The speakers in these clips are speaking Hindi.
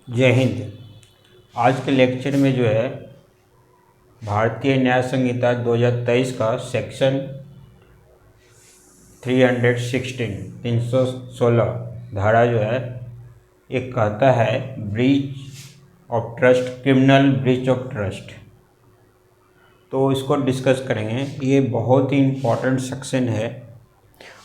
जय हिंद। आज के लेक्चर में जो है भारतीय न्याय संहिता 2023 का सेक्शन 316 धारा जो है एक कहता है breach of trust, criminal breach of trust. तो इसको डिस्कस करेंगे। ये बहुत ही इम्पोर्टेंट सेक्शन है।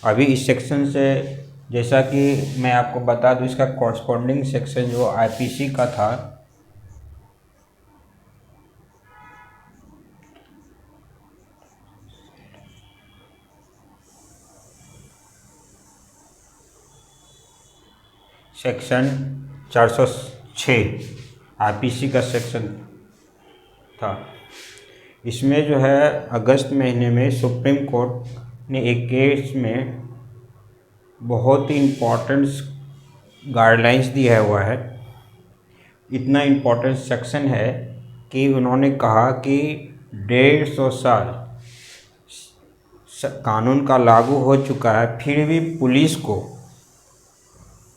अभी इस सेक्शन से जैसा कि मैं आपको बता दूं, इसका कॉरस्पॉन्डिंग सेक्शन जो आईपीसी का था सेक्शन 406 आईपीसी का सेक्शन था। इसमें जो है अगस्त महीने में सुप्रीम कोर्ट ने एक केस में बहुत ही इम्पोर्टेंट गाइडलाइंस दिया हुआ है। इतना इम्पोर्टेंट सेक्शन है कि उन्होंने कहा कि 150 साल कानून का लागू हो चुका है, फिर भी पुलिस को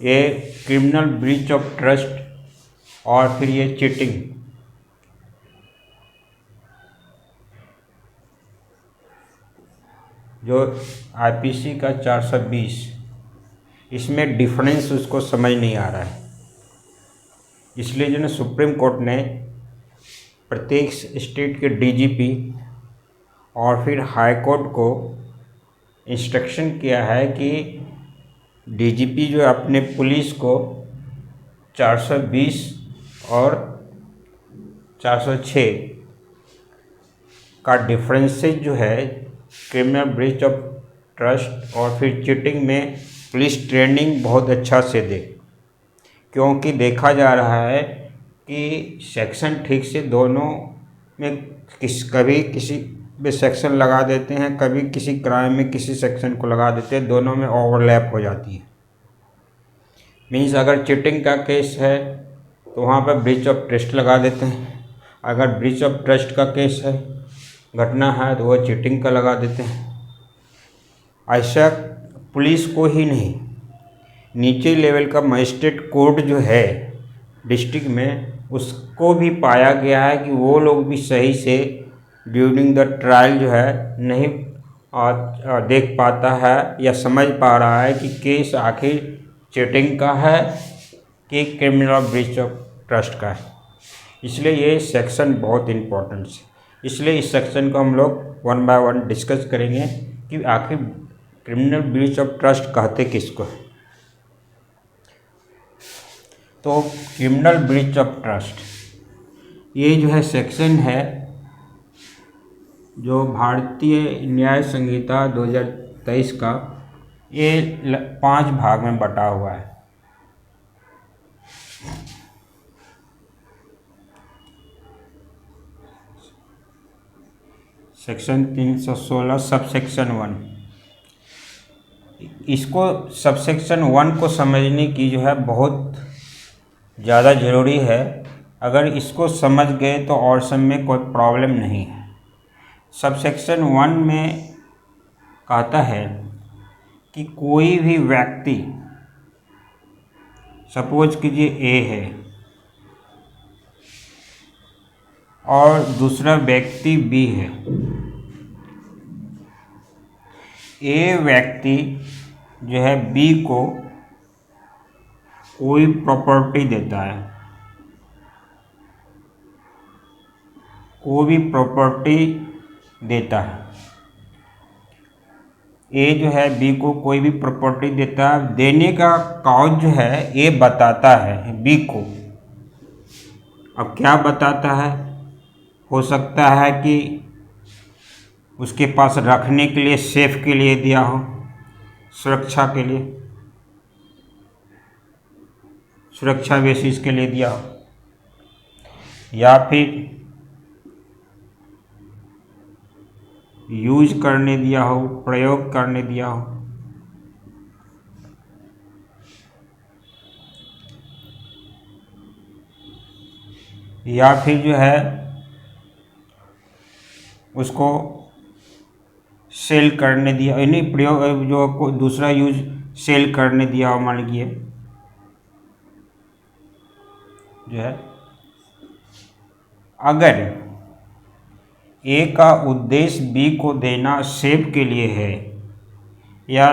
ये क्रिमिनल ब्रीच ऑफ ट्रस्ट और फिर ये चीटिंग, जो आईपीसी का 420, इसमें डिफरेंस उसको समझ नहीं आ रहा है। इसलिए जो है सुप्रीम कोर्ट ने प्रत्येक स्टेट के डीजीपी और फिर हाई कोर्ट को इंस्ट्रक्शन किया है कि डीजीपी जो अपने पुलिस को 420 और 406 का डिफरेंसेस जो है क्रिमिनल ब्रीच ऑफ ट्रस्ट और फिर चीटिंग में पुलिस ट्रेनिंग बहुत अच्छा से दे। क्योंकि देखा जा रहा है कि सेक्शन ठीक से दोनों में कभी किसी में सेक्शन लगा देते हैं, कभी किसी क्राइम में किसी सेक्शन को लगा देते हैं, दोनों में ओवरलैप हो जाती है। मीन्स अगर चीटिंग का केस है तो वहाँ पर ब्रीच ऑफ ट्रस्ट लगा देते हैं, अगर ब्रीच ऑफ ट्रस्ट का केस है, घटना है, तो वो चीटिंग का लगा देते हैं। ऐसा पुलिस को ही नहीं, नीचे लेवल का मजिस्ट्रेट कोर्ट जो है डिस्ट्रिक्ट में, उसको भी पाया गया है कि वो लोग भी सही से ड्यूरिंग द ट्रायल जो है नहीं देख पाता है या समझ पा रहा है कि केस आखिर चीटिंग का है कि क्रिमिनल ब्रीच ऑफ ट्रस्ट का है। इसलिए ये सेक्शन बहुत इम्पोर्टेंट है। इसलिए इस सेक्शन को हम लोग वन बाय वन डिस्कस करेंगे कि आखिर क्रिमिनल ब्रीच ऑफ ट्रस्ट कहते किसको है। तो क्रिमिनल ब्रीच ऑफ ट्रस्ट ये जो है सेक्शन है जो भारतीय न्याय संहिता 2023 का, ये 5 भाग में बटा हुआ है। Section 316 sub section 1। इसको सब सेक्शन 1 को समझने की जो है बहुत ज़्यादा ज़रूरी है। अगर इसको समझ गए तो और सब में कोई प्रॉब्लम नहीं है। सब सेक्शन 1 में कहता है कि कोई भी व्यक्ति, सपोज कीजिए ए है और दूसरा व्यक्ति बी है। ए व्यक्ति जो है बी को कोई प्रॉपर्टी देता है, कोई भी प्रॉपर्टी देता है। ए जो है बी को कोई भी प्रॉपर्टी देता है, देने का काउज जो है ए बताता है बी को। अब क्या बताता है? हो सकता है कि उसके पास रखने के लिए, सेफ के लिए दिया हो, सुरक्षा के लिए, सुरक्षा बेसिस के लिए दिया हो, या फिर यूज करने दिया हो, प्रयोग करने दिया हो। या फिर जो है उसको सेल करने दिया, यानी प्रयोग जो दूसरा यूज सेल करने दिया हो, मान लीजिए। जो है, अगर ए का उद्देश्य बी को देना सेव के लिए है या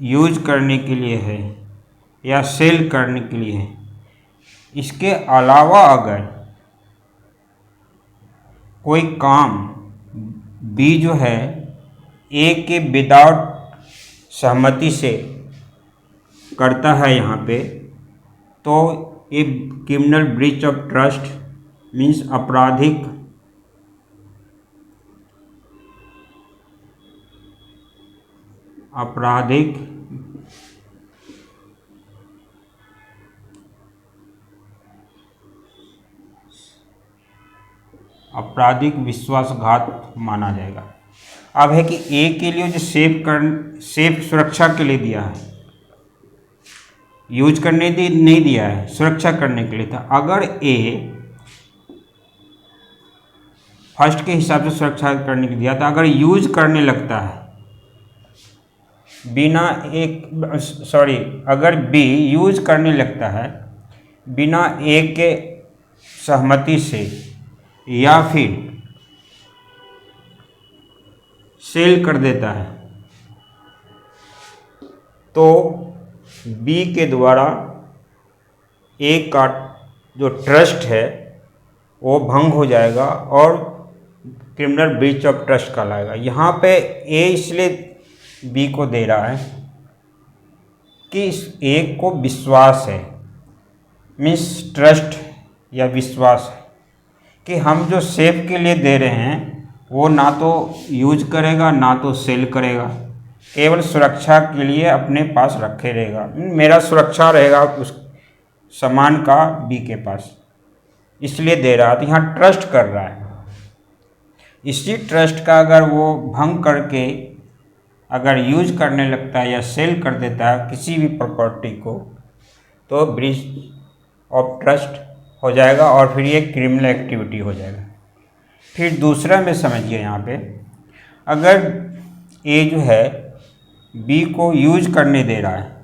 यूज करने के लिए है या सेल करने के लिए है, इसके अलावा अगर कोई काम बी जो है ए के विदाउट सहमति से करता है यहाँ पे, तो ये criminal breach of trust means आपराधिक विश्वासघात माना जाएगा। अब है कि ए के लिए जो सेफ सुरक्षा के लिए दिया है, यूज करने नहीं दिया है, सुरक्षा करने के लिए था। अगर ए फर्स्ट के हिसाब से सुरक्षा करने के लिए दिया था, अगर यूज करने लगता है अगर बी यूज करने लगता है बिना ए के सहमति से या फिर सेल कर देता है, तो बी के द्वारा ए का जो ट्रस्ट है वो भंग हो जाएगा और क्रिमिनल ब्रीच ऑफ ट्रस्ट कहलाएगा। यहाँ पे ए इसलिए बी को दे रहा है कि ए को विश्वास है, मीन्स ट्रस्ट या विश्वास है कि हम जो सेफ के लिए दे रहे हैं वो ना तो यूज करेगा ना तो सेल करेगा, केवल सुरक्षा के लिए अपने पास रखे रहेगा, मेरा सुरक्षा रहेगा उस सामान का बी के पास, इसलिए दे रहा है। तो यहाँ ट्रस्ट कर रहा है। इसी ट्रस्ट का अगर वो भंग करके अगर यूज करने लगता है या सेल कर देता है किसी भी प्रॉपर्टी को, तो ब्रीच ऑफ ट्रस्ट हो जाएगा और फिर ये क्रिमिनल एक्टिविटी हो जाएगा। फिर दूसरा में समझिए, यहाँ पे अगर ए जो है बी को यूज करने दे रहा है,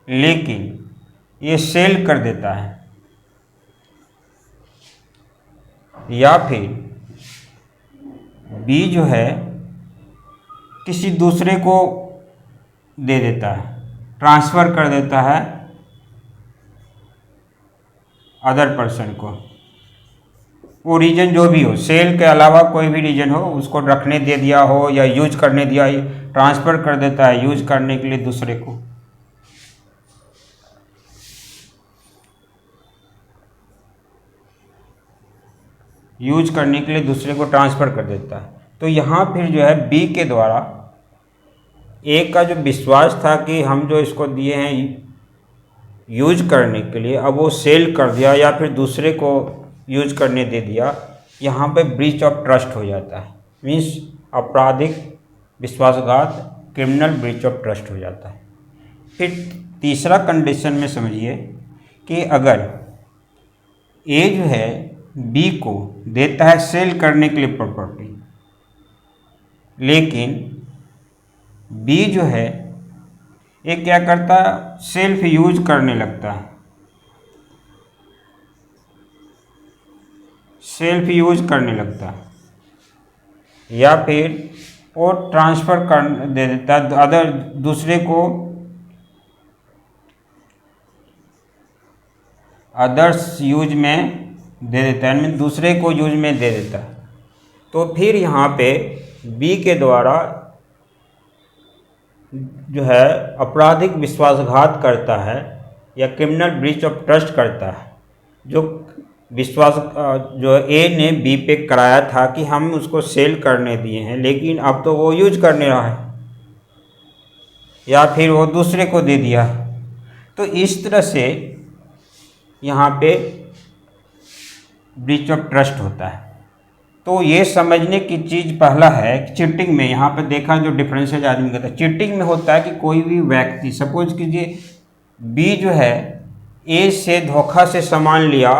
लेकिन ये सेल कर देता है या फिर बी जो है किसी दूसरे को दे देता है, ट्रांसफ़र कर देता है अदर पर्सन को, वो रीजन जो भी हो, सेल के अलावा कोई भी रीजन हो, उसको रखने दे दिया हो या यूज करने दिया, ट्रांसफ़र कर देता है यूज करने के लिए दूसरे को। यूज करने के लिए दूसरे को ट्रांसफ़र कर देता है। तो यहाँ फिर जो है बी के द्वारा ए का जो विश्वास था कि हम जो इसको दिए हैं यूज करने के लिए, अब वो सेल कर दिया या फिर दूसरे को यूज करने दे दिया, यहाँ पे ब्रीच ऑफ ट्रस्ट हो जाता है, मीन्स आपराधिक विश्वासघात, क्रिमिनल ब्रीच ऑफ ट्रस्ट हो जाता है। फिर तीसरा कंडीशन में समझिए कि अगर ए जो है बी को देता है सेल करने के लिए प्रॉपर्टी, लेकिन बी जो है ये क्या करता है, सेल्फ यूज करने लगता है, या फिर वो ट्रांसफ़र कर दे देता है अदर दूसरे को, अदर्स यूज में दे देता है, यानी दूसरे को यूज में दे देता है। तो फिर यहाँ पे बी के द्वारा जो है आपराधिक विश्वासघात करता है या क्रिमिनल ब्रीच ऑफ ट्रस्ट करता है, जो विश्वास जो ए ने बी पे कराया था कि हम उसको सेल करने दिए हैं, लेकिन अब तो वो यूज करने रहा है या फिर वो दूसरे को दे दिया। तो इस तरह से यहाँ पे ब्रीच ऑफ ट्रस्ट होता है। तो ये समझने की चीज़ पहला है कि चीटिंग में यहाँ पर देखा जो डिफरेंसेज आदमी कहता है, चीटिंग में होता है कि कोई भी व्यक्ति, सपोज कीजिए बी जो है ए से धोखा से सामान लिया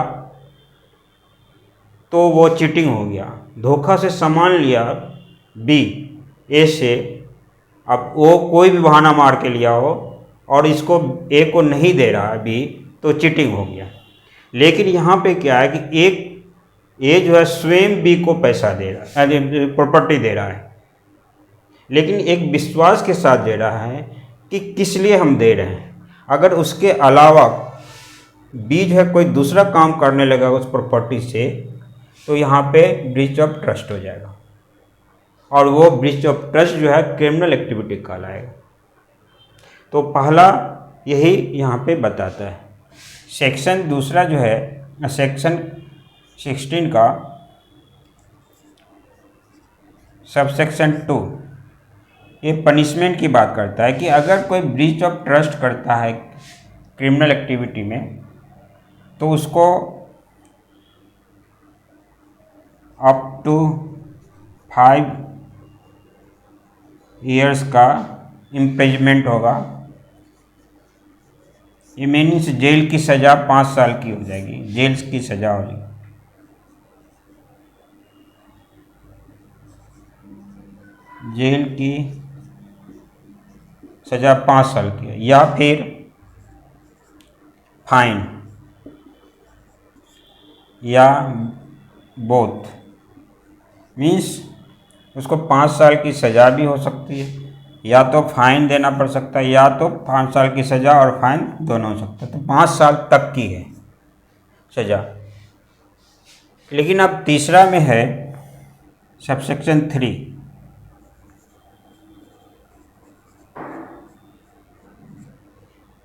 तो वो चीटिंग हो गया। धोखा से सामान लिया बी ए से, अब वो कोई भी बहाना मार के लिया हो और इसको ए को नहीं दे रहा है बी, तो चीटिंग हो गया। लेकिन यहाँ पे क्या है कि एक ए जो है स्वयं बी को पैसा दे रहा है, प्रॉपर्टी दे रहा है, लेकिन एक विश्वास के साथ दे रहा है कि किस लिए हम दे रहे हैं। अगर उसके अलावा बी जो है कोई दूसरा काम करने लगा उस प्रॉपर्टी से, तो यहाँ पे ब्रीच ऑफ ट्रस्ट हो जाएगा, और वो ब्रीच ऑफ ट्रस्ट जो है क्रिमिनल एक्टिविटी कहलाएगा। तो पहला यही यहाँ पे बताता है। सेक्शन दूसरा जो है सेक्शन 16 का सबसेक्शन 2 ये पनिशमेंट की बात करता है कि अगर कोई ब्रीच ऑफ ट्रस्ट करता है क्रिमिनल एक्टिविटी में, तो उसको अप टू 5 ईयर्स का इम्प्रिजमेंट होगा। ये मीन्स जेल की सज़ा 5 साल की हो जाएगी, जेल की सज़ा हो जाएगी। जेल की सज़ा 5 साल की है, या फिर फाइन, या बोथ। मीन्स उसको 5 साल की सज़ा भी हो सकती है, या तो फाइन देना पड़ सकता है, या तो 5 साल की सज़ा और फाइन दोनों हो सकता है। तो 5 साल तक की है सज़ा। लेकिन अब तीसरा में है सबसेक्शन 3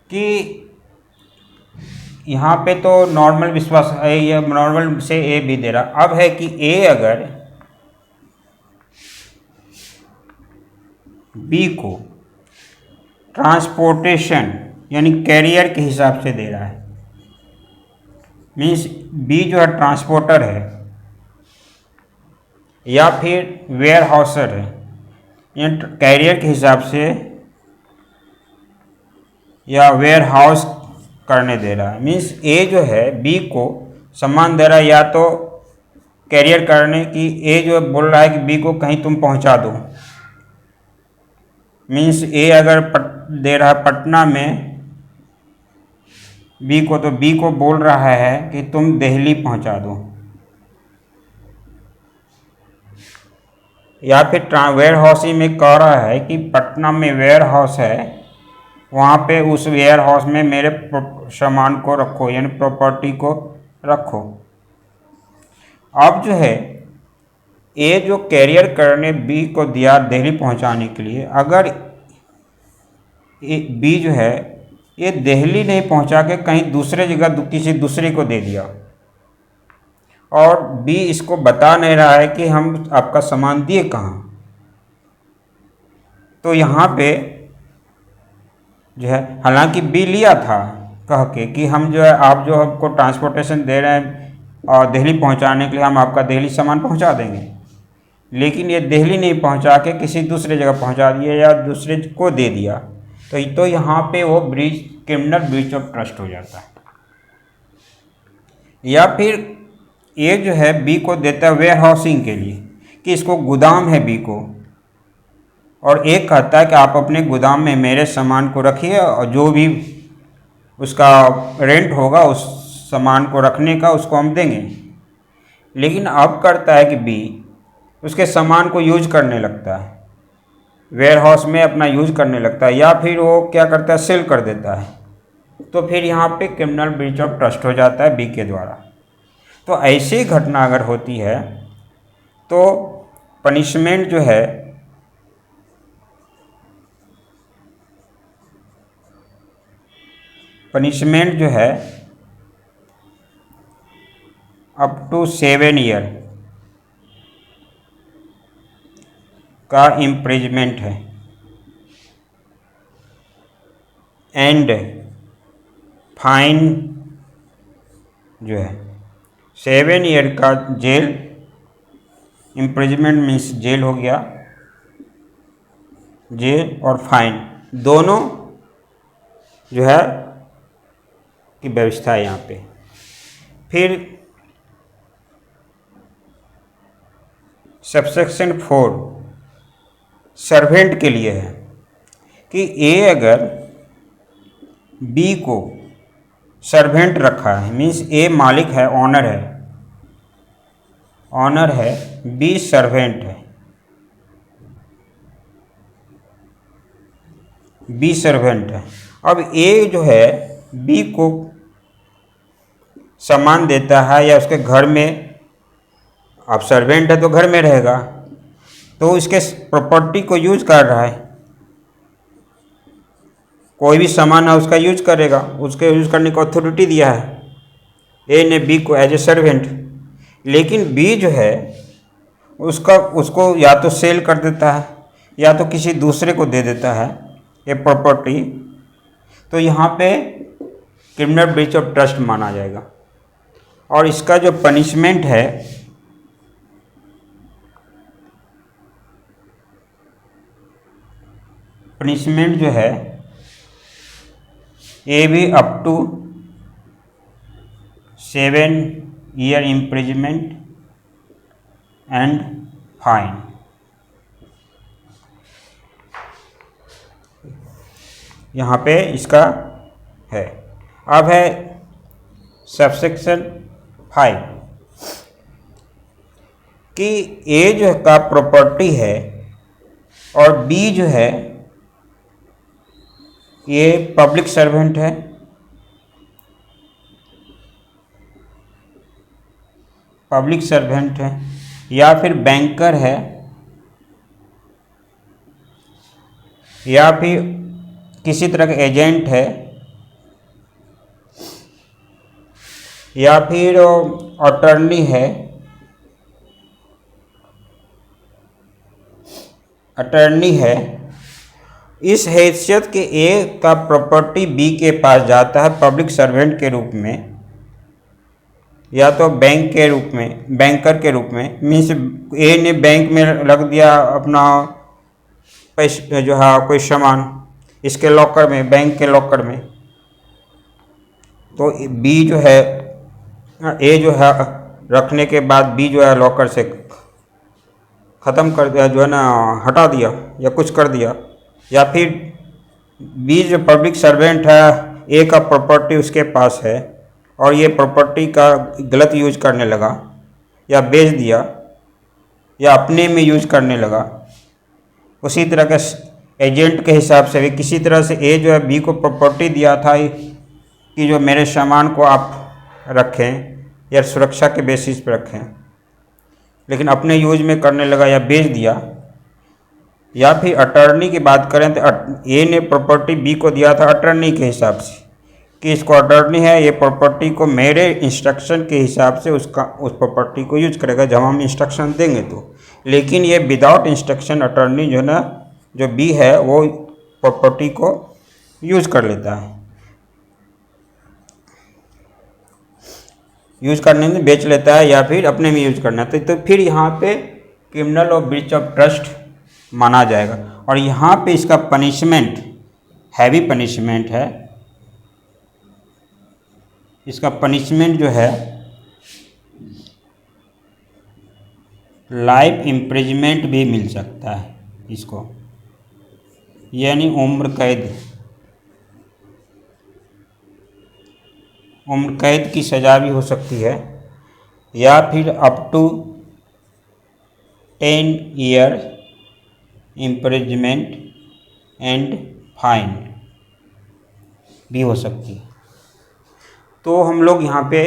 कि यहाँ पे तो नॉर्मल विश्वास है, या नॉर्मल से ए भी दे रहा। अब है कि ए अगर बी को ट्रांसपोर्टेशन यानी कैरियर के हिसाब से दे रहा है, मीन्स बी जो है ट्रांसपोर्टर है या फिर वेयर हाउसर है, यानी कैरियर के हिसाब से या वेयर हाउस करने दे रहा है। मीन्स ए जो है बी को सामान दे रहा है, या तो कैरियर करने की, ए जो बोल रहा है कि बी को कहीं तुम पहुंचा दो। मीन्स ए अगर दे रहा है पटना में बी को, तो बी को बोल रहा है कि तुम दिल्ली पहुंचा दो। या फिर वेयर हाउसिंग में कह रहा है कि पटना में वेयर हाउस है, वहाँ पे उस वेयर हाउस में मेरे सामान को रखो, यानी प्रॉपर्टी को रखो। अब जो है ए जो कैरियर करने बी को दिया दिल्ली पहुंचाने के लिए, अगर बी जो है ये दिल्ली नहीं पहुंचा के कहीं दूसरे जगह किसी दूसरे को दे दिया, और बी इसको बता नहीं रहा है कि हम आपका सामान दिए कहाँ, तो यहाँ पे जो है, हालांकि बी लिया था कह के कि हम जो है आप जो हमको ट्रांसपोर्टेशन दे रहे हैं और दिल्ली पहुंचाने के लिए, हम आपका दिल्ली सामान पहुंचा देंगे, लेकिन ये दिल्ली नहीं पहुंचा के किसी दूसरे जगह पहुंचा दिया या दूसरे को दे दिया, तो यहाँ पे वो क्रिमिनल ब्रीच ऑफ ट्रस्ट हो जाता है। या फिर ए जो है बी को देता है वेयर हाउसिंग के लिए कि इसको गोदाम है बी को, और एक कहता है कि आप अपने गोदाम में मेरे सामान को रखिए और जो भी उसका रेंट होगा उस सामान को रखने का उसको हम देंगे। लेकिन अब करता है कि बी उसके सामान को यूज करने लगता है, वेयर हाउस में अपना यूज करने लगता है, या फिर वो क्या करता है सेल कर देता है, तो फिर यहाँ पे क्रिमिनल ब्रीच ऑफ ट्रस्ट हो जाता है बी के द्वारा। तो ऐसी घटना अगर होती है तो पनिशमेंट जो है अप टू 7 ईयर का इम्प्रिजमेंट है, एंड फाइन जो है 7 ईयर का जेल, इम्प्रिजमेंट मीन्स जेल हो गया, जेल और फाइन दोनों जो है की व्यवस्था है यहाँ पे। फिर सबसेक्शन 4 सर्वेंट के लिए है कि ए अगर बी को सर्वेंट रखा है, मीन्स ए मालिक है, ऑनर है, बी सर्वेंट है, बी सर्वेंट है। अब ए जो है बी को सामान देता है या उसके घर में, अब सर्वेंट है तो घर में रहेगा, तो इसके प्रॉपर्टी को यूज कर रहा है, कोई भी सामान है उसका यूज करेगा, उसके यूज करने को अथॉरिटी दिया है ए ने बी को एज ए सर्वेंट। लेकिन बी जो है उसको या तो सेल कर देता है या तो किसी दूसरे को दे देता है ये प्रॉपर्टी, तो यहाँ पे क्रिमिनल ब्रीच ऑफ ट्रस्ट माना जाएगा। और इसका जो पनिशमेंट है जो है ये भी up to 7 year imprisonment and fine. यहाँ पे इसका है। अब है सबसेक्शन 5 कि ए जो का प्रॉपर्टी है और बी जो है ये पब्लिक सर्वेंट है, या फिर बैंकर है, या फिर किसी तरह का एजेंट है, या फिर अटर्नी है, इस हैसियत के ए का प्रॉपर्टी बी के पास जाता है पब्लिक सर्वेंट के रूप में या तो बैंकर के रूप में, मीन्स ए ने बैंक में रख दिया अपना पैसे जो है कोई सामान इसके लॉकर में, बैंक के लॉकर में, तो बी जो है ए जो है रखने के बाद बी जो है लॉकर से ख़त्म कर दिया, जो है ना हटा दिया या कुछ कर दिया, या फिर बी जो पब्लिक सर्वेंट है ए का प्रॉपर्टी उसके पास है और ये प्रॉपर्टी का गलत यूज करने लगा या बेच दिया या अपने में यूज करने लगा। उसी तरह का एजेंट के हिसाब से भी किसी तरह से ए जो है बी को प्रॉपर्टी दिया था कि जो मेरे सामान को आप रखें या सुरक्षा के बेसिस पर रखें, लेकिन अपने यूज में करने लगा या बेच दिया। या फिर अटर्नी की बात करें तो ए ने प्रॉपर्टी बी को दिया था अटर्नी के हिसाब से कि इसको अटर्नी है, ये प्रॉपर्टी को मेरे इंस्ट्रक्शन के हिसाब से उस प्रॉपर्टी को यूज करेगा जब हम इंस्ट्रक्शन देंगे तो। लेकिन ये विदाउट इंस्ट्रक्शन अटर्नी जो है ना, जो बी है वो प्रॉपर्टी को यूज कर लेता है, यूज करने में बेच लेता है या फिर अपने में यूज करना है, तो फिर यहाँ पे क्रिमिनल और ब्रीच ऑफ ट्रस्ट माना जाएगा। और यहाँ पे इसका पनिशमेंट हैवी पनिशमेंट है, इसका पनिशमेंट जो है लाइफ इम्प्रिजमेंट भी मिल सकता है इसको, यानी उम्र कैद की सज़ा भी हो सकती है, या फिर up to 10 year imprisonment and fine भी हो सकती है। तो हम लोग यहाँ पे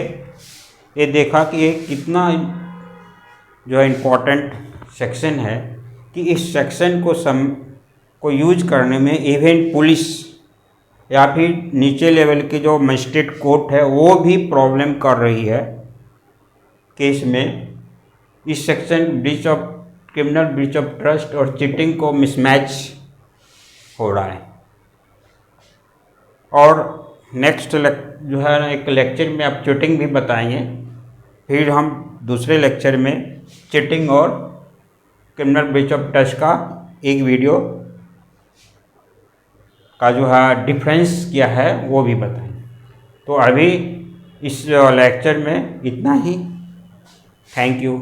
ये देखा कि ये कितना जो है इम्पोर्टेंट सेक्शन है कि इस सेक्शन को यूज करने में इवन पुलिस या फिर नीचे लेवल के जो मजिस्ट्रेट कोर्ट है वो भी प्रॉब्लम कर रही है केस में। इस section criminal breach of trust और चीटिंग को मिसमैच हो रहा है। और नेक्स्ट जो है ना एक लेक्चर में आप चीटिंग भी बताएंगे, फिर हम दूसरे लेक्चर में चीटिंग और क्रिमिनल ब्रीच ऑफ ट्रस्ट का एक वीडियो का जो है डिफरेंस क्या है वो भी बताएंगे। तो अभी इस लेक्चर में इतना ही। Thank you.